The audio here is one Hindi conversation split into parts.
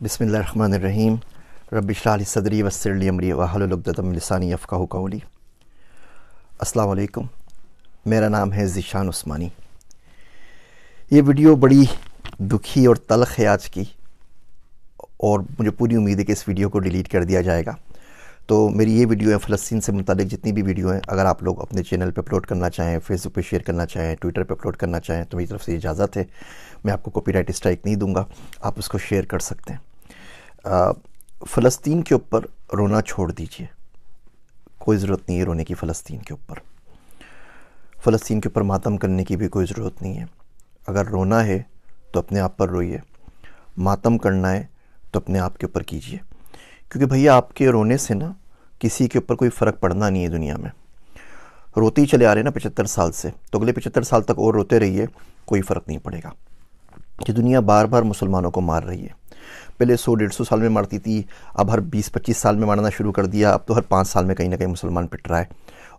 बिस्मिल्लाहिर्रहमानिर्रहीम। रब्बि इश्रह ली सदरी वयस्सिर ली अमरी वहलुल उक़दतम मिन लिसानी यफ़क़हू क़ौली। अस्सलाम वालेकुम, मेरा नाम है ज़ीशान उस्मानी। ये वीडियो बड़ी दुखी और तल्ख़ है आज की, और मुझे पूरी उम्मीद है कि इस वीडियो को डिलीट कर दिया जाएगा। तो मेरी ये वीडियो है फ़लस्तीन से मुतालिक जितनी भी वीडियो हैं, अगर आप लोग अपने चैनल पे अपलोड करना चाहें, फेसबुक पे शेयर करना चाहें, ट्विटर पे अपलोड करना चाहें, तो मेरी तरफ से इजाज़त है। मैं आपको कॉपीराइट स्ट्राइक नहीं दूंगा, आप उसको शेयर कर सकते हैं। फ़लस्तीन के ऊपर रोना छोड़ दीजिए, कोई ज़रूरत नहीं है रोने की। फ़लस्तीन के ऊपर मातम करने की भी कोई ज़रूरत नहीं है। अगर रोना है तो अपने आप पर रोइए, मातम करना है तो अपने आप के ऊपर कीजिए, क्योंकि भैया आपके रोने से ना किसी के ऊपर कोई फ़र्क पड़ना नहीं है। दुनिया में रोते ही चले आ रहे हैं ना 75 साल से, तो अगले 75 साल तक और रोते रहिए, कोई फ़र्क नहीं पड़ेगा। कि दुनिया बार बार मुसलमानों को मार रही है। पहले 100-150 साल में मारती थी, अब हर 20-25 साल में मारना शुरू कर दिया। अब तो हर 5 साल में कहीं ना कहीं मुसलमान पिट रहा है।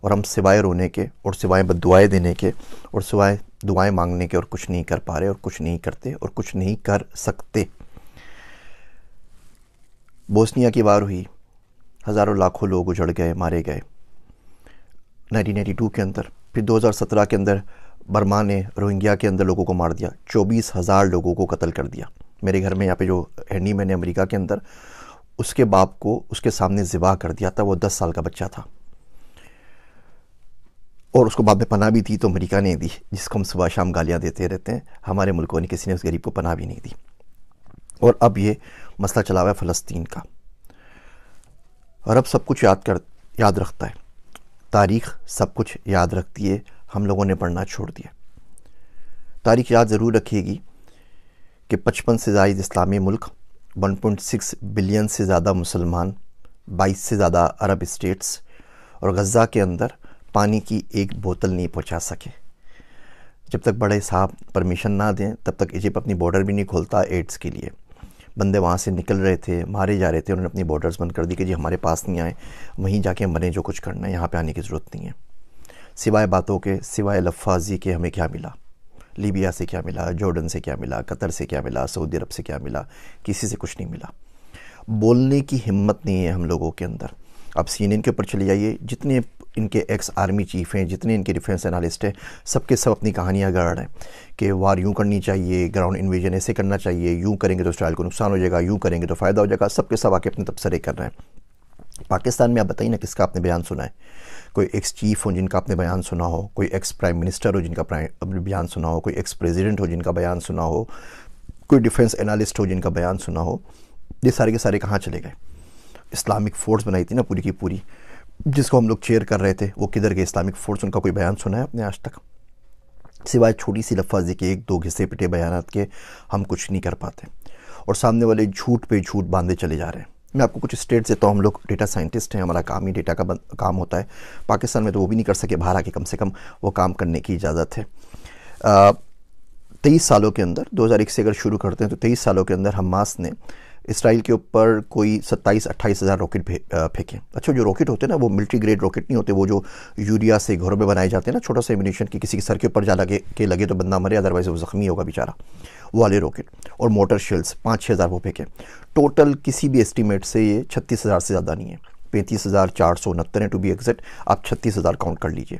और हम सिवाय रोने के और सिवाय बद्दुआएं देने के और सिवाय दुआएं मांगने के और कुछ नहीं कर पा रहे, और कुछ नहीं करते, और कुछ नहीं कर सकते। बोस्निया की वार हुई, हज़ारों लाखों लोग उजड़ गए, मारे गए 1992 के अंदर। फिर 2017 के अंदर बर्मा ने रोहिंग्या के अंदर लोगों को मार दिया, 24,000 लोगों को कत्ल कर दिया। मेरे घर में यहाँ पे जो हैंडी मैन है अमेरिका के अंदर, उसके बाप को उसके सामने ज़िबा कर दिया था। वो 10 साल का बच्चा था, और उसको बाद में पनाह भी थी तो अमेरिका ने दी, जिसको हम सुबह शाम गालियाँ देते रहते हैं। हमारे मुल्कों ने, किसी ने उस गरीब को पनाह भी नहीं दी। और अब ये मसला चला हुआ है फ़लस्तीन का। और अब सब कुछ याद रखता है, तारीख़ सब कुछ याद रखती है। हम लोगों ने पढ़ना छोड़ दिया। तारीख़ याद ज़रूर रखिएगी कि 55 से ज़ायद इस्लामी मुल्क, 1.6 बिलियन से ज़्यादा मुसलमान, 22 से ज़्यादा अरब स्टेट्स, और गज़ा के अंदर पानी की एक बोतल नहीं पहुंचा सके। जब तक बड़े साहब परमिशन ना दें तब तक इजिप्ट अपनी बॉर्डर भी नहीं खोलता एड्स के लिए। बंदे वहाँ से निकल रहे थे, मारे जा रहे थे, उन्होंने अपनी बॉर्डर्स बंद कर दी कि जी हमारे पास नहीं आए, वहीं जाके मरें, जो कुछ करना है, यहाँ पे आने की ज़रूरत नहीं है। सिवाय बातों के, सिवाय लफ्फ़ाज़ी के हमें क्या मिला? लीबिया से क्या मिला? जॉर्डन से क्या मिला? कतर से क्या मिला? सऊदी अरब से क्या मिला? किसी से कुछ नहीं मिला। बोलने की हिम्मत नहीं है हम लोगों के अंदर। अब CNN के ऊपर चले जाइए, जितने इनके एक्स आर्मी चीफ़ हैं, जितने इनके डिफेंस एनालिस्ट हैं, सबके सब अपनी कहानियाँ गढ़ रहे हैं कि वार यूँ करनी चाहिए, ग्राउंड इन्वेजन ऐसे करना चाहिए, यूँ करेंगे तो इसराइल को नुकसान हो जाएगा, यूँ करेंगे तो फ़ायदा हो जाएगा। सबके सब आके अपने तबसरे कर रहे हैं। पाकिस्तान में आप बताइए ना, किसका आपने बयान सुना है? कोई एक्स चीफ़ हो जिनका आपने बयान सुना हो, कोई एक्स प्राइम मिनिस्टर हो जिनका बयान सुना हो, कोई एक्स प्रेसिडेंट हो जिनका बयान सुना हो, कोई डिफेंस एनालिस्ट हो जिनका बयान सुना हो? ये सारे के सारे कहाँ चले गए? इस्लामिक फोर्स बनाई थी ना पूरी की पूरी, जिसको हम लोग चेयर कर रहे थे, वो किधर गए इस्लामिक फोर्स? उनका कोई बयान सुना है आपने आज तक? सिवाय छोटी सी लफ्ज़ी के, एक दो घिसे पिटे बयानात के, हम कुछ नहीं कर पाते। और सामने वाले झूठ पे झूठ बांधे चले जा रहे हैं। मैं आपको कुछ स्टेट्स देता हूँ। हम लोग डेटा साइंटिस्ट हैं, हमारा काम ही डेटा का काम होता है। पाकिस्तान में तो वो भी नहीं कर सके, बाहर आके कम से कम वो काम करने की इजाज़त है। 23 सालों के अंदर, 2001 से अगर शुरू करते हैं तो 23 सालों के अंदर हमास ने इसराइल के ऊपर कोई 27-28 हज़ार रॉकेट फेंके। अच्छा, जो रॉकेट होते हैं ना, वो मिलिट्री ग्रेड रॉकेट नहीं होते, वो जो यूरिया से घरों में बनाए जाते हैं ना, छोटा सा एम्यूनिशन की, किसी के सर के ऊपर जा लगे तो बंदा मरे, अदरवाइज वो ज़ख्मी होगा बेचारा, वो वाले रॉकेट। और मोटर शेल्स 5-6 हज़ार वो फेंके। टोटल किसी भी एस्टीमेट से ये 36,000 से ज़्यादा नहीं है, 35,469 है टू बी एग्जैक्ट। आप 36,000 काउंट कर लीजिए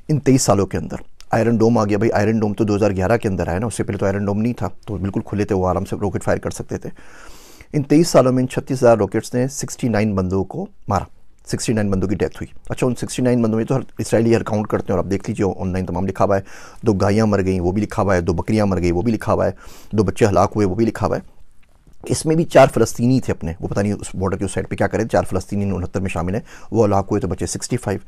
इन 23 सालों के अंदर। आयरन डोम आ गया भाई। आयरन डोम तो 2011 के अंदर आया ना, उससे पहले तो आयरन डोम नहीं था, तो बिल्कुल खुले थे, वो आराम से रॉकेट फायर कर सकते थे। इन 23 सालों में इन 36,000 रॉकेट्स ने 69 बंदों को मारा, 69 बंदों की डेथ हुई। अच्छा, उन 69 बंदों में तो हर इसराइली हर काउंट करते हैं, और आप देख लीजिए ऑनलाइन तमाम लिखा हुआ है। 2 गायें मर गई वो भी लिखा हुआ है, 2 बकरियां मर गई वो भी लिखा हुआ है, 2 बच्चे हलाक हुए वो भी लिखा हुआ है। इसमें भी 4 फ़लस्तीनी थे अपने, वो पता नहीं उस बॉर्डर के उस साइड पे क्या करें। 4 फ़लस्तीनी 69 में शामिल है, वो हलाक हुए तो बचे 65।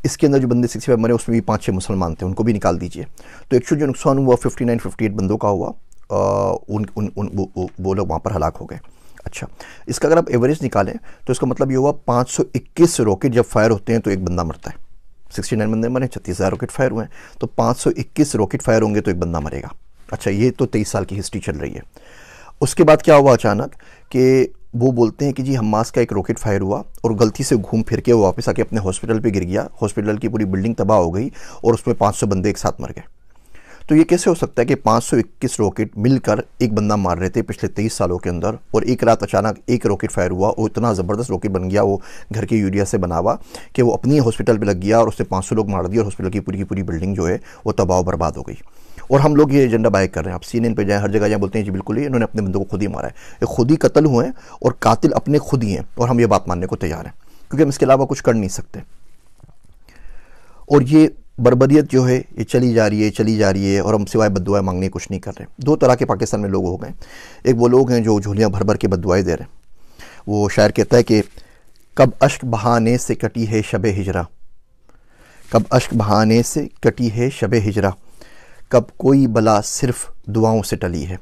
इसके अंदर जो बंदे 65 मरे, उसमें भी 5-6 मुसलमान थे, उनको भी निकाल दीजिए। तो एक्चुअली जो नुकसान हुआ 59-58 बंदों का हुआ। वो लोग वहाँ पर हलाक हो गए। अच्छा, इसका अगर आप एवरेज निकालें तो इसका मतलब ये हुआ 521 रॉकेट जब फायर होते हैं तो एक बंदा मरता है। 69 बंदे मरे, 36,000 रॉकेट फायर हुए हैं, तो 521 रॉकेट फायर होंगे तो एक बंदा मरेगा। अच्छा, ये तो 23 साल की हिस्ट्री चल रही है। उसके बाद क्या हुआ अचानक कि वो बोलते हैं कि जी हमास का एक रॉकेट फायर हुआ और गलती से घूम फिर के वो वापस आके अपने हॉस्पिटल पे गिर गया, हॉस्पिटल की पूरी बिल्डिंग तबाह हो गई और उसमें 500 बंदे एक साथ मर गए। तो ये कैसे हो सकता है कि 521 रॉकेट मिलकर एक बंदा मार रहे थे पिछले 23 सालों के अंदर, और एक रात अचानक एक रॉकेट फायर हुआ और इतना ज़बरदस्त रॉकेट बन गया, वो घर के यूरिया से बना हुआ, कि वो अपनी हॉस्पिटल पे लग गया और उसने 500 लोग मार दिए और हॉस्पिटल की पूरी बिल्डिंग जो है वो तबाह बर्बाद हो गई। और हम लोग ये एजेंडा बाय कर रहे हैं। आप CNN पे जाएं, हर जगह जाएं, बोलते हैं जी बिल्कुल ही इन्होंने अपने बंदों को खुद ही मारा है, ये खुद ही कत्ल हुए हैं और कातिल अपने खुद ही हैं, और हम ये बात मानने को तैयार हैं क्योंकि हम इसके अलावा कुछ कर नहीं सकते। और ये बर्बरियत जो है ये चली जा रही है और हम सिवाय बद्दुआएं मांगने कुछ नहीं कर रहे। दो तरह के पाकिस्तान में लोग हो गए। एक वो लोग हैं जो झोलियाँ भर भर के बद्दुआएं दे रहे हैं। वो शायर कहता है कि कब अश्क बहाने से कटी है शब हिजरा, कब अश्क बहाने से कटी है शब हिजरा, कब कोई बला सिर्फ दुआओं से टली है।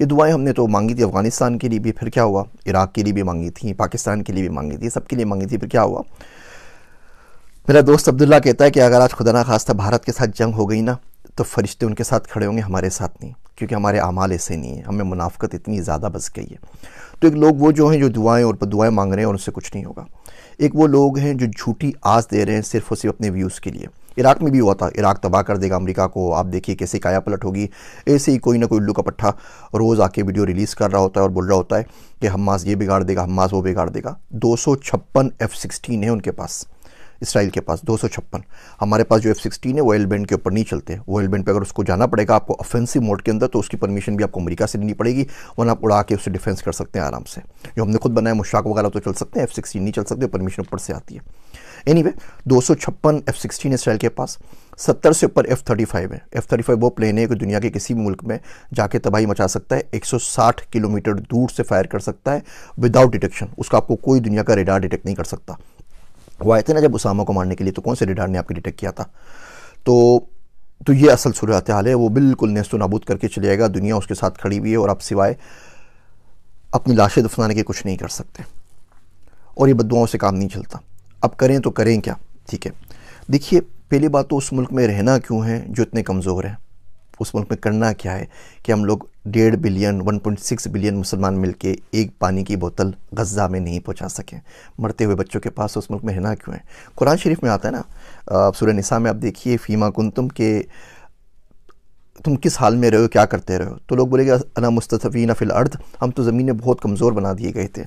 ये दुआएं हमने तो मांगी थी अफ़गानिस्तान के लिए भी, फिर क्या हुआ, इराक़ के लिए भी मांगी थी, पाकिस्तान के लिए भी मांगी थी, सबके लिए मांगी थी, फिर क्या हुआ। मेरा दोस्त अब्दुल्ला कहता है कि अगर आज खुदा ना खास्ता भारत के साथ जंग हो गई ना, तो फरिश्ते उनके साथ खड़े होंगे, हमारे साथ नहीं, क्योंकि हमारे आमाल ऐसे नहीं है, हमें मुनाफ़कत इतनी ज़्यादा बस गई है। तो एक लोग वो जो हैं जो दुआएं और बद्दुआएं मांग रहे हैं और उनसे कुछ नहीं होगा। एक वो लोग हैं जो झूठी आस दे रहे हैं सिर्फ और सिर्फ अपने व्यूज़ के लिए। इराक़ में भी हुआ था, इराक़ तबाह कर देगा अमेरिका को, आप देखिए कैसे काया पलट होगी। ऐसे ही कोई ना कोई उल्लू का पट्टा रोज़ आके वीडियो रिलीज़ कर रहा होता है और बोल रहा होता है कि हमास ये बिगाड़ देगा, हमास वो बिगाड़ देगा। 256 F-16 है उनके पास, इसराइल के पास 256। हमारे पास जो F-16 है वो एल बैंड के ऊपर नहीं चलते। वो एल बैंड पे अगर उसको जाना पड़ेगा आपको ऑफेंसिव मोड के अंदर, तो उसकी परमिशन भी आपको अमेरिका से लेनी पड़ेगी, वरना आप उड़ा के उससे डिफेंस कर सकते हैं आराम से। जो हमने खुद बनाया मुश्ताक वगैरह तो चल सकते हैं, F-16 नहीं चल सकते, परमिशन ऊपर से आती है। एनीवे 256 F-16 इसराइल के पास, 70 से ऊपर F-35 है। F-35 वो प्लेन है कि दुनिया के किसी भी मुल्क में जाके तबाही मचा सकता है, 160 किलोमीटर दूर से फायर कर सकता है विदाउट डिटेक्शन। उसका आपको कोई दुनिया का रेडार डिटेक्ट नहीं कर सकता। वो आए थे ना जब उसामा को मारने के लिए, तो कौन से रेडार ने आपको डिटेक्ट किया था। तो ये असल सूरत हाल है। वो बिल्कुल नेस्तो नाबूद करके चले जाएगा, दुनिया उसके साथ खड़ी हुई है और आप सिवाय अपनी लाशें दफनाने के कुछ नहीं कर सकते। और ये बद्दुआओं से काम नहीं चलता। अब करें तो करें क्या, ठीक है। देखिए पहली बात तो उस मुल्क में रहना क्यों है जो इतने कमज़ोर है। उस मुल्क में करना क्या है कि हम लोग 1.5 बिलियन 1.6 बिलियन मुसलमान मिलके एक पानी की बोतल गज़ा में नहीं पहुंचा सकें। मरते हुए बच्चों के पास उस मुल्क में रहना क्यों है। कुरान शरीफ में आता है ना, सूरह निसा में आप देखिए, फ़ीमा कुंतुम के तुम किस हाल में रहे हो, क्या करते रहे हो। तो लोग बोलेंगे अना मुस्तफ़ीना फ़िल अर्द, हम तो ज़मीन में बहुत कमज़ोर बना दिए गए थे।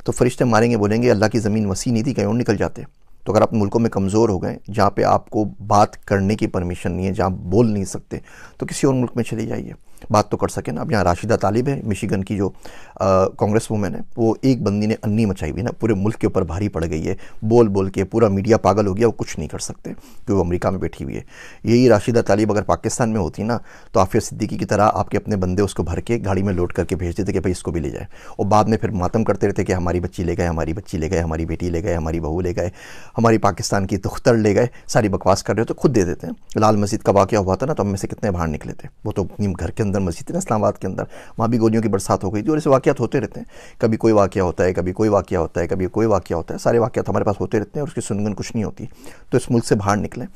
तो फरिश्ते मारेंगे, बोलेंगे अल्लाह की ज़मीन वसी नहीं थी, कहीं और निकल जाते। तो अगर आप मुल्कों में कमज़ोर हो गए जहाँ पे आपको बात करने की परमिशन नहीं है, जहाँ बोल नहीं सकते, तो किसी और मुल्क में चले जाइए, बात तो कर सके ना। अब यहाँ राशिदा तालिब है, मिशिगन की जो कांग्रेस वूमेन है, वो एक बंदी ने अन्नी मचाई हुई ना, पूरे मुल्क के ऊपर भारी पड़ गई है, बोल बोल के पूरा मीडिया पागल हो गया, वो कुछ नहीं कर सकते क्योंकि वो अमेरिका में बैठी हुई है। यही राशिदा तालिब अगर पाकिस्तान में होती ना, तो आफिया सिद्दीकी की तरह आपके अपने बंदे उसको भर के गाड़ी में लोड करके भेज देते कि भाई इसको भी ले जाए, और बाद में फिर मातम करते रहते कि हमारी बच्ची ले गए, हमारी बच्ची ले गए, हमारी बेटी ले गए, हमारी बहू ले गए, हमारी पाकिस्तान की दुख्तर ले गए, सारी बकवास कर रहे हो तो खुद दे देते हैं। लाल मस्जिद का वाक़या हुआ था ना, तो हम में से कितने बाहर निकले थे। वो तो अपनी घर के अंदर मस्जिद है ना, इस्लामाबाद के अंदर, वहाँ भी गोलियों की बरसात हो गई थी। और ऐसे वाक़यात होते रहते हैं, कभी कोई वाक़या होता है, कभी कोई वाक़या होता है, कभी कोई वाक़या होता है, सारे वाक़यात हमारे पास होते रहते हैं और उसकी सुनगन कुछ नहीं होती। तो इस मुल्क से बाहर निकलें।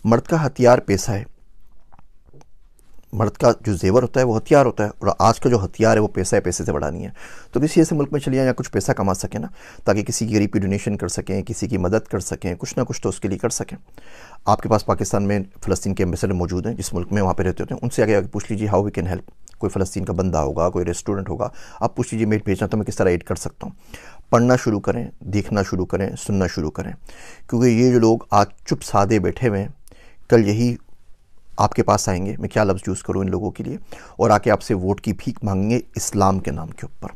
मर्द का हथियार पैसा है, मर्द का जो जेवर होता है वो हथियार होता है, और आज का जो हथियार है वो पैसा है, पैसे से बड़ा नहीं है। तो किसी ऐसे मुल्क में चलिए या कुछ पैसा कमा सकें ना, ताकि किसी की गरीब की डोनेशन कर सकें, किसी की मदद कर सकें, कुछ ना कुछ तो उसके लिए कर सकें। आपके पास पाकिस्तान में फ़लस्तीन के एम्बेसडर मौजूद हैं, जिस मुल्क में वहाँ पे रहते होते हैं, उनसे आगे पूछ लीजिए हाउ वी कैन हेल्प। कोई फ़लस्तीन का बंदा होगा, कोई रेस्टोरेंट होगा, आप पूछ लीजिए मैं भेजना तो मैं किस तरह एड कर सकता हूँ। पढ़ना शुरू करें, देखना शुरू करें, सुनना शुरू करें, क्योंकि ये जो लोग आज चुप सादे बैठे हुए हैं, कल यही आपके पास आएंगे, मैं क्या लफ्ज़ यूज़ करूँ इन लोगों के लिए, और आके आपसे वोट की भीख मांगेंगे इस्लाम के नाम के ऊपर।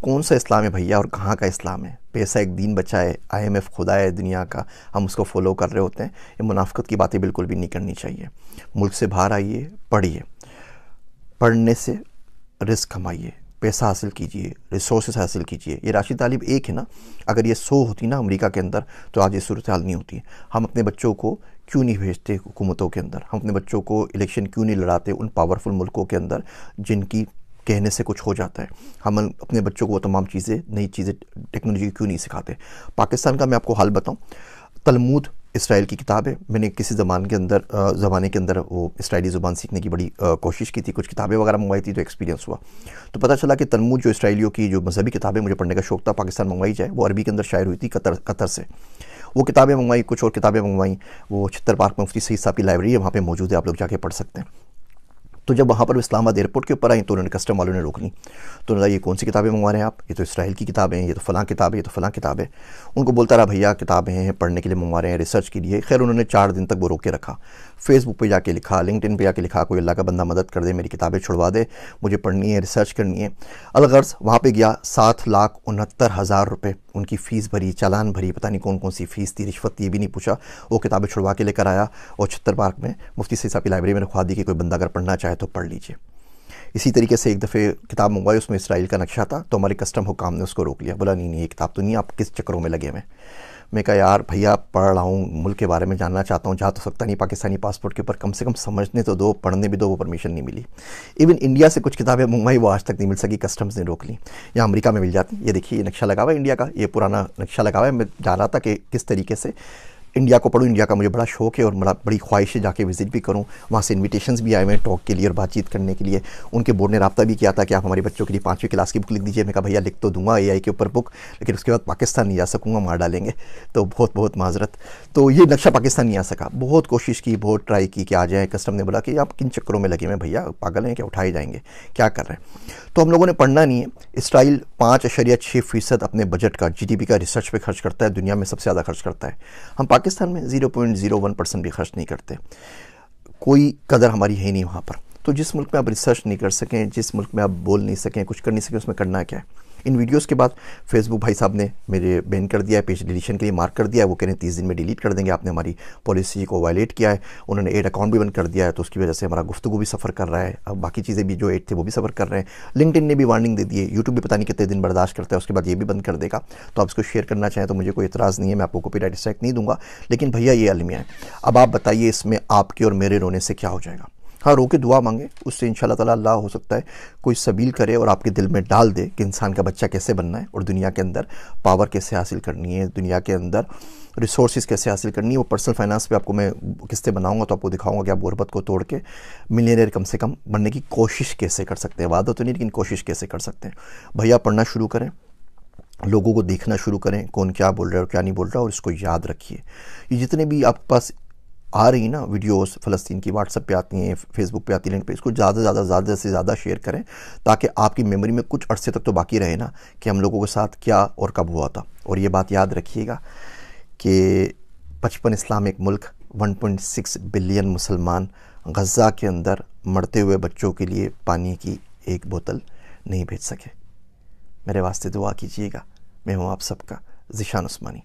कौन सा इस्लाम है भैया और कहाँ का इस्लाम है। पैसा एक दीन बचा है, IMF खुदा है दुनिया का, हम उसको फॉलो कर रहे होते हैं। ये मुनाफिकत की बातें बिल्कुल भी नहीं करनी चाहिए। मुल्क से बाहर आइए, पढ़िए, पढ़ने से रिस्क कमाइए, पैसा हासिल कीजिए, रिसोर्सेज हासिल कीजिए। ये राशिद तालिब एक है ना, अगर ये 100 होती ना अमेरिका के अंदर, तो आज ये सूरत हाल नहीं होती। हम अपने बच्चों को क्यों नहीं भेजते हुकूमतों के अंदर, हम अपने बच्चों को इलेक्शन क्यों नहीं लड़ाते उन पावरफुल मुल्कों के अंदर जिनकी कहने से कुछ हो जाता है। हम अपने बच्चों को वो तमाम चीज़ें, नई चीज़ें, टेक्नोलॉजी क्यों नहीं सिखाते। पाकिस्तान का मैं आपको हाल बताऊँ, तलमूद इसराइल की किताब है। मैंने किसी ज़माने के अंदर वो इसराइली ज़ुबान सीखने की बड़ी कोशिश की थी, कुछ किताबें वगैरह मंगवाई थी, तो एक्सपीरियंस हुआ, तो पता चला कि तलमूद जो इसराइलियों की जो मजहबी किताबें मुझे पढ़ने का शौक़ था, पाकिस्तान मंगवाई जाए, वो अरबी के अंदर शायर हुई थी कतर से। वो किताबें मंगवाई, कुछ और किताबें मंगवाई, वो छित्तर पार्क में मुफ्ती सईद साहब की लाइब्रेरी है, वहाँ पे मौजूद है, आप लोग जाके पढ़ सकते हैं। तो जब वहाँ पर इस्लामाबाद एयरपोर्ट के ऊपर आई तो उन्होंने कस्टम वालों ने रोक ली। तो उन्होंने ये कौन सी किताबें मंगवा रहे हैं आप, ये तो इसराइल की किताबें हैं, ये तो फ़लाँ किताब है, ये तो फ़लाँ किताब है। उनको बोलता रहा भैया किताबें हैं, पढ़ने के लिए मंगवा रहे हैं, रिसर्च के लिए। खैर उन्होंने 4 दिन तक वो रोक के रखा। फेसबुक पे जाके लिखा, लिंक्डइन पे जाके लिखा, कोई अल्लाह का बंदा मदद कर दे, मेरी किताबें छुड़वा दे, मुझे पढ़नी है, रिसर्च करनी है। अलगर्ज वहाँ पे गया, 7,69,000 रुपये उनकी फ़ीस भरी, चालान भरी, पता नहीं कौन कौन सी फ़ीस थी, रिश्वत ये भी नहीं पूछा। वो किताबें छुड़वा के लेकर आया और छत्तर पार्क में मुफ्ती सईद साहब की लाइब्रेरी में रखवा दी कि कोई बंदा अगर पढ़ना चाहे तो पढ़ लीजिए। इसी तरीके से एक दफ़े किताब मंगवाई, उसमें इसराइल का नक्शा था, तो हमारे कस्टम हुकाम ने उसको रोक लिया। बोला नहीं ये किताब तो नहीं, आप किस चक्करों में लगे हुए। मैं कहा यार भैया पढ़ रहा हूँ, मुल्क के बारे में जानना चाहता हूँ, जा तो सकता नहीं पाकिस्तानी पासपोर्ट के ऊपर, कम से कम समझने तो दो, पढ़ने भी दो। वो परमिशन नहीं मिली। इवन इंडिया से कुछ किताबें मंगवाई, वो आज तक नहीं मिल सकी, कस्टम्स ने रोक ली। या अमेरिका में मिल जाती। ये देखिए ये नक्शा लगा हुआ है इंडिया का, ये पुराना नक्शा लगा हुआ है। मैं जा रहा था कि किस तरीके से इंडिया को पढ़ूँ, इंडिया का मुझे बड़ा शौक़ है और बड़ी ख्वाहिश है जाके विज़िट भी करूँ। वहाँ से इन्विटेशंस भी आए हुए हैं टॉक के लिए और बातचीत करने के लिए। उनके बोर्ड ने रब्ता भी किया था कि आप हमारे बच्चों के लिए 5वीं क्लास की बुक लिख दीजिए। मैं कहा भैया लिख तो दूंगा AI के ऊपर बुक, लेकिन उसके बाद पाकिस्तान नहीं जा सकूँगा, मार डालेंगे। तो बहुत बहुत माजरत। तो ये नक्शा पाकिस्तान नहीं आ सका। बहुत कोशिश की, बहुत ट्राई की कि आ जाए। कस्टम ने बोला कि आप किन चक्करों में लगे हुए भैया, पागल हैं क्या, उठाए जाएंगे, क्या कर रहे हैं। तो हम लोगों ने पढ़ना नहीं है। इसराइल 5.6% अपने बजट का, GDP का रिसर्च पे खर्च करता है, दुनिया में सबसे ज़्यादा खर्च करता है। हम पाकिस्तान में 0.01% भी खर्च नहीं करते। कोई कदर हमारी है नहीं वहाँ पर। तो जिस मुल्क में आप रिसर्च नहीं कर सकें, जिस मुल्क में आप बोल नहीं सकें, कुछ कर नहीं सकें, उसमें करना क्या है। इन वीडियोस के बाद फेसबुक भाई साहब ने मेरे बैन कर दिया है, पेज डिलीशन के लिए मार्क कर दिया है। वो कह रहे हैं 30 दिन में डिलीट कर देंगे, आपने हमारी पॉलिसी को वायलेट किया है। उन्होंने एड अकाउंट भी बंद कर दिया है, तो उसकी वजह से हमारा गुफ्तगू भी सफ़र कर रहा है। अब बाकी चीज़ें भी जो एड थे वो भी सफ़र कर रहे हैं। लिंक्डइन ने भी वार्निंग दे दी है। यूट्यूब भी पता नहीं कितने दिन बर्दाश्त करता है, उसके बाद ये भी बंद कर देगा। तो आप इसको शेयर करना चाहें तो मुझे कोई एतराज़ नहीं है, मैं आपको कॉपीराइट स्ट्राइक नहीं दूंगा। लेकिन भैया ये अलमिया है। अब आप बताइए इसमें आपके और मेरे रोने से क्या हो जाएगा। हाँ, रो के दुआ मांगे, उससे इंशाल्लाह ताला अल्लाह हो सकता है कोई सबील करे और आपके दिल में डाल दे कि इंसान का बच्चा कैसे बनना है और दुनिया के अंदर पावर कैसे हासिल करनी है, दुनिया के अंदर रिसोर्सेज कैसे हासिल करनी है। वो पर्सनल फाइनेंस पे आपको मैं किस्तें बनाऊंगा तो आपको दिखाऊंगा कि आप गुरबत को तोड़ के मिलियनेयर कम से कम बनने की कोशिश कैसे कर सकते हैं। वादा तो नहीं, लेकिन कोशिश कैसे कर सकते हैं। भैया पढ़ना शुरू करें, लोगों को देखना शुरू करें, कौन क्या बोल रहा है और क्या नहीं बोल रहा, और इसको याद रखिए। ये जितने भी आपके पास आ रही ना वीडियोस फ़लस्तीन की, व्हाट्सएप पे आती हैं, फेसबुक पे आती हैं, लिंक पे, इसको ज़्यादा से ज़्यादा शेयर करें ताकि आपकी मेमोरी में कुछ अरसे तक तो बाकी रहे ना कि हम लोगों के साथ क्या और कब हुआ था। और ये बात याद रखिएगा कि 55 इस्लामिक मुल्क, 1.6 बिलियन मुसलमान गज़ा के अंदर मरते हुए बच्चों के लिए पानी की एक बोतल नहीं भेज सके। मेरे वास्ते दुआ कीजिएगा। मैं हूँ आप सबका ज़ीशान उस्मानी।